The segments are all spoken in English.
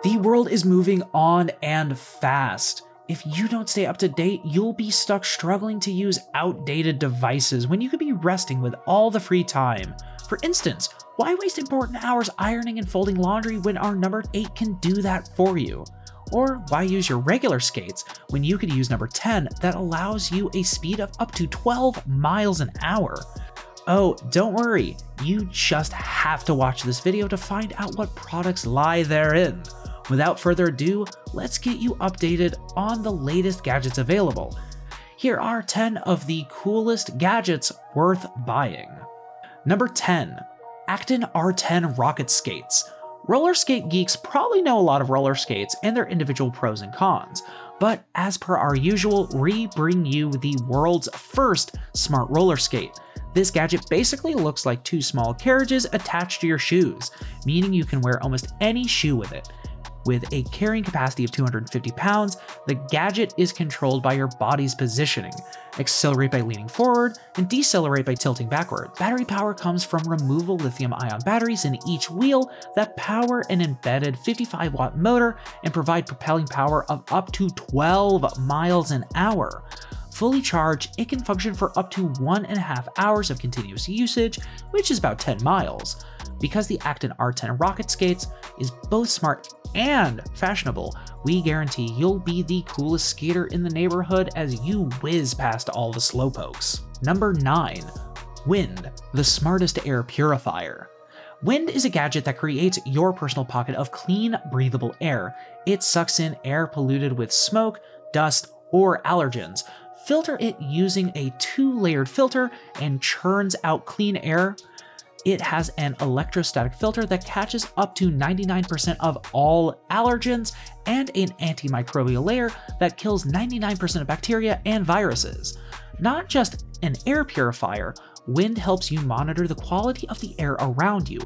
The world is moving on and fast. If you don't stay up to date, you'll be stuck struggling to use outdated devices when you could be resting with all the free time. For instance, why waste important hours ironing and folding laundry when our number 8 can do that for you? Or why use your regular skates when you could use number 10 that allows you a speed of up to 12 miles an hour? Oh, don't worry, you just have to watch this video to find out what products lie therein. Without further ado, let's get you updated on the latest gadgets available. Here are 10 of the coolest gadgets worth buying. Number 10. Acton R10 Rocket Skates. Roller skate geeks probably know a lot of roller skates and their individual pros and cons, but as per our usual, we bring you the world's first smart roller skate. This gadget basically looks like two small carriages attached to your shoes, meaning you can wear almost any shoe with it. With a carrying capacity of 250 pounds, the gadget is controlled by your body's positioning. Accelerate by leaning forward and decelerate by tilting backward. Battery power comes from removable lithium-ion batteries in each wheel that power an embedded 55-watt motor and provide propelling power of up to 12 miles an hour. Fully charged, it can function for up to 1.5 hours of continuous usage, which is about 10 miles. Because the Acton R10 Rocket Skates is both smart and fashionable, we guarantee you'll be the coolest skater in the neighborhood as you whiz past all the slowpokes. Number 9. Wind, the smartest air purifier. Wind is a gadget that creates your personal pocket of clean, breathable air. It sucks in air polluted with smoke, dust, or allergens, filter it using a 2-layered filter, and churns out clean air. It has an electrostatic filter that catches up to 99% of all allergens and an antimicrobial layer that kills 99% of bacteria and viruses. Not just an air purifier, Wind helps you monitor the quality of the air around you,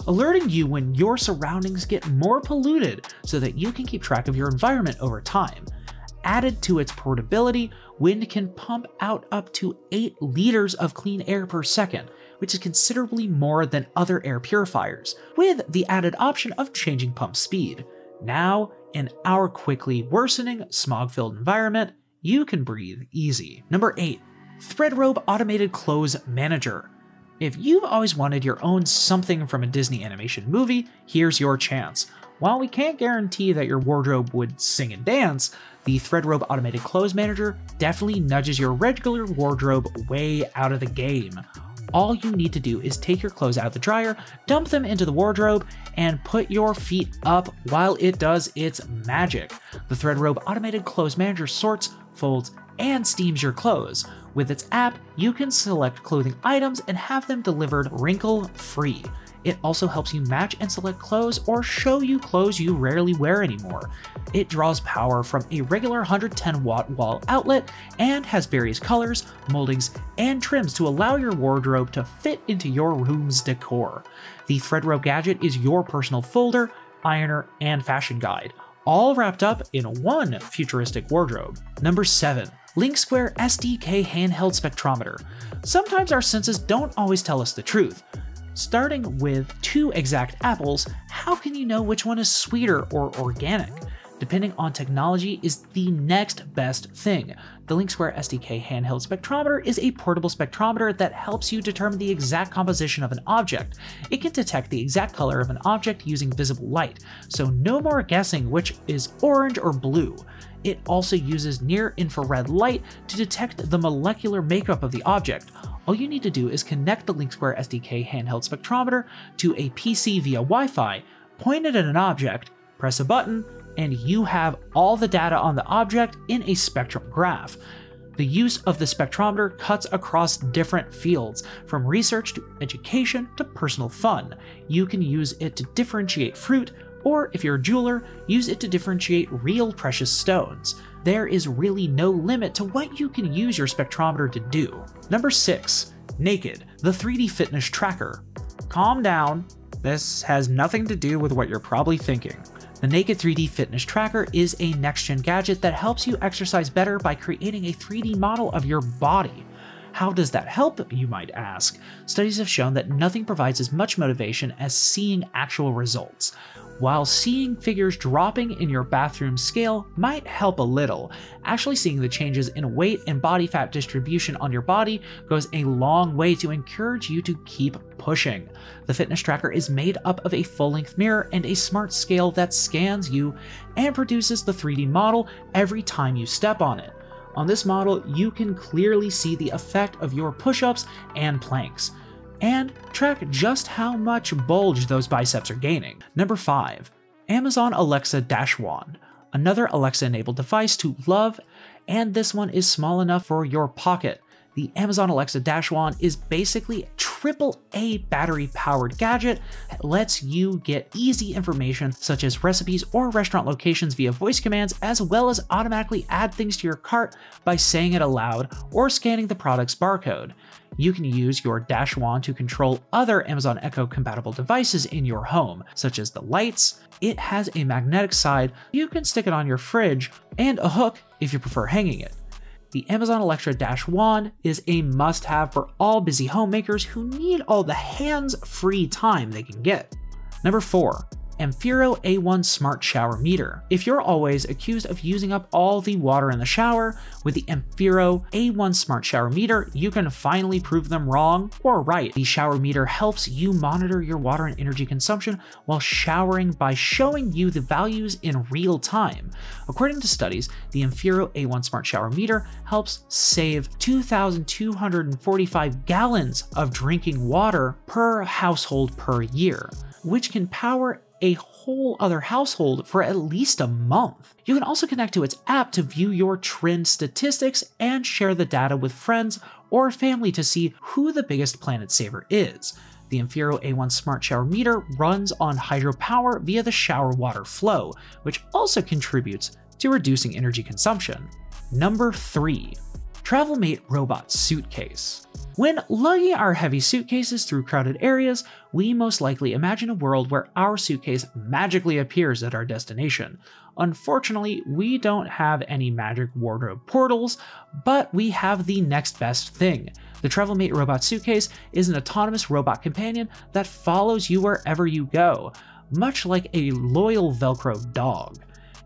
alerting you when your surroundings get more polluted so that you can keep track of your environment over time. Added to its portability, Wind can pump out up to 8 liters of clean air per second, which is considerably more than other air purifiers, with the added option of changing pump speed. Now, in our quickly worsening smog-filled environment, you can breathe easy. Number 8. Threadrobe Automated Clothes Manager. If you've always wanted your own something from a Disney animation movie, here's your chance. While we can't guarantee that your wardrobe would sing and dance, the Threadrobe Automated Clothes Manager definitely nudges your regular wardrobe way out of the game. All you need to do is take your clothes out of the dryer, dump them into the wardrobe, and put your feet up while it does its magic. The Threadrobe Automated Clothes Manager sorts, folds, and steams your clothes. With its app, you can select clothing items and have them delivered wrinkle-free. It also helps you match and select clothes or show you clothes you rarely wear anymore. It draws power from a regular 110-watt wall outlet and has various colors, moldings, and trims to allow your wardrobe to fit into your room's decor. The Threadrobe gadget is your personal folder, ironer, and fashion guide, all wrapped up in one futuristic wardrobe. Number 7. Square SDK Handheld Spectrometer. Sometimes our senses don't always tell us the truth. Starting with 2 exact apples, how can you know which one is sweeter or organic? Depending on technology is the next best thing. The Square SDK Handheld Spectrometer is a portable spectrometer that helps you determine the exact composition of an object. It can detect the exact color of an object using visible light, so no more guessing which is orange or blue. It also uses near-infrared light to detect the molecular makeup of the object. All you need to do is connect the Square SDK handheld spectrometer to a PC via Wi-Fi, point it at an object, press a button, and you have all the data on the object in a spectrum graph. The use of the spectrometer cuts across different fields, from research to education to personal fun. You can use it to differentiate fruit, or if you're a jeweler, use it to differentiate real precious stones. There is really no limit to what you can use your spectrometer to do. Number 6. Naked, the 3D fitness tracker. Calm down, this has nothing to do with what you're probably thinking. The Naked 3D Fitness Tracker is a next-gen gadget that helps you exercise better by creating a 3D model of your body. How does that help, you might ask? Studies have shown that nothing provides as much motivation as seeing actual results. While seeing figures dropping in your bathroom scale might help a little, actually seeing the changes in weight and body fat distribution on your body goes a long way to encourage you to keep pushing. The fitness tracker is made up of a full-length mirror and a smart scale that scans you and produces the 3D model every time you step on it. On this model, you can clearly see the effect of your push-ups and planks, and track just how much bulge those biceps are gaining. Number 5. Amazon Alexa Dash Wand. Another Alexa-enabled device to love, and this one is small enough for your pocket. The Amazon Alexa Dash Wand is basically a AAA battery-powered gadget that lets you get easy information such as recipes or restaurant locations via voice commands, as well as automatically add things to your cart by saying it aloud or scanning the product's barcode. You can use your Dash Wand to control other Amazon Echo compatible devices in your home, such as the lights. It has a magnetic side, you can stick it on your fridge, and a hook if you prefer hanging it. The Amazon Alexa Dash Wand is a must-have for all busy homemakers who need all the hands-free time they can get. Number 4. Amphero A1 Smart Shower Meter. If you're always accused of using up all the water in the shower, with the Amphero A1 Smart Shower Meter, you can finally prove them wrong or right. The shower meter helps you monitor your water and energy consumption while showering by showing you the values in real time. According to studies, the Amphero A1 Smart Shower Meter helps save 2,245 gallons of drinking water per household per year, which can power a whole other household for at least a month. You can also connect to its app to view your trend statistics and share the data with friends or family to see who the biggest planet saver is. The Amphero A1 Smart Shower Meter runs on hydropower via the shower water flow, which also contributes to reducing energy consumption. Number 3. Travelmate Robot Suitcase. When lugging our heavy suitcases through crowded areas, we most likely imagine a world where our suitcase magically appears at our destination. Unfortunately, we don't have any magic wardrobe portals, but we have the next best thing. The Travelmate Robot Suitcase is an autonomous robot companion that follows you wherever you go, much like a loyal Velcro dog.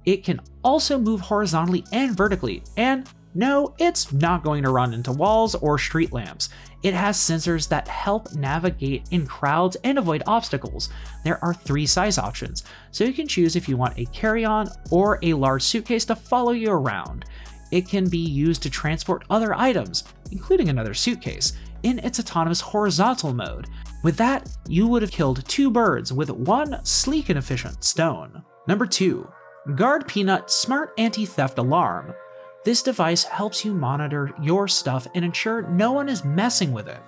It can also move horizontally and vertically, and no, it's not going to run into walls or street lamps. It has sensors that help navigate in crowds and avoid obstacles. There are 3 size options, so you can choose if you want a carry-on or a large suitcase to follow you around. It can be used to transport other items, including another suitcase, in its autonomous horizontal mode. With that, you would have killed 2 birds with 1 sleek and efficient stone. Number 2. Guard Peanut Smart Anti-Theft Alarm. This device helps you monitor your stuff and ensure no one is messing with it.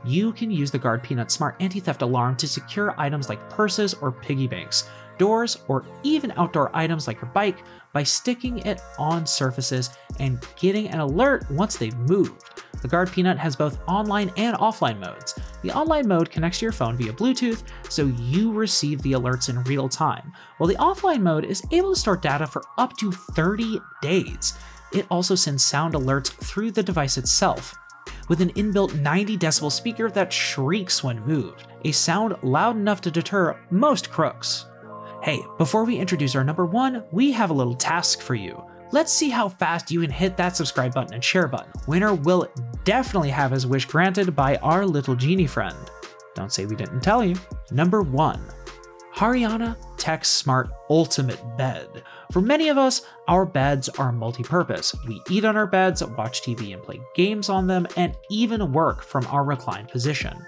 You can use the Guard Peanut Smart Anti-Theft Alarm to secure items like purses or piggy banks, doors, or even outdoor items like your bike by sticking it on surfaces and getting an alert once they've moved. The Guard Peanut has both online and offline modes. The online mode connects to your phone via Bluetooth, so you receive the alerts in real time, while the offline mode is able to store data for up to 30 days. It also sends sound alerts through the device itself, with an inbuilt 90 decibel speaker that shrieks when moved, a sound loud enough to deter most crooks. Hey, before we introduce our number 1, we have a little task for you. Let's see how fast you can hit that subscribe button and share button. Winner will definitely have his wish granted by our little genie friend. Don't say we didn't tell you. Number 1. Haryana Tech Smart Ultimate Bed. For many of us, our beds are multi-purpose. We eat on our beds, watch TV and play games on them, and even work from our reclined position.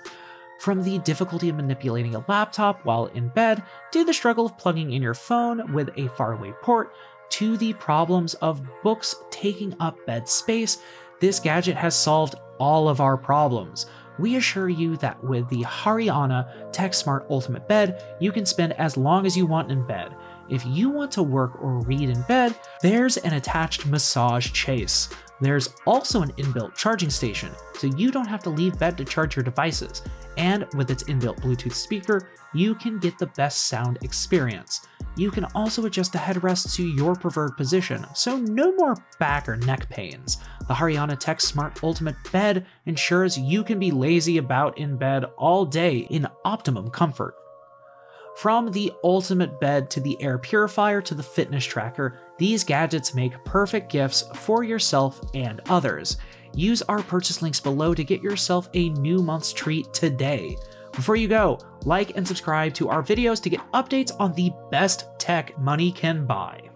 From the difficulty of manipulating a laptop while in bed, to the struggle of plugging in your phone with a faraway port, to the problems of books taking up bed space, this gadget has solved all of our problems. We assure you that with the Haryana Tech Smart Ultimate Bed, you can spend as long as you want in bed. If you want to work or read in bed, there's an attached massage chase. There's also an inbuilt charging station, so you don't have to leave bed to charge your devices. And with its inbuilt Bluetooth speaker, you can get the best sound experience. You can also adjust the headrest to your preferred position, so no more back or neck pains. The Haryana Tech Smart Ultimate Bed ensures you can be lazy about in bed all day in optimum comfort. From the ultimate bed to the air purifier to the fitness tracker, these gadgets make perfect gifts for yourself and others. Use our purchase links below to get yourself a new month's treat today. Before you go, like and subscribe to our videos to get updates on the best tech money can buy.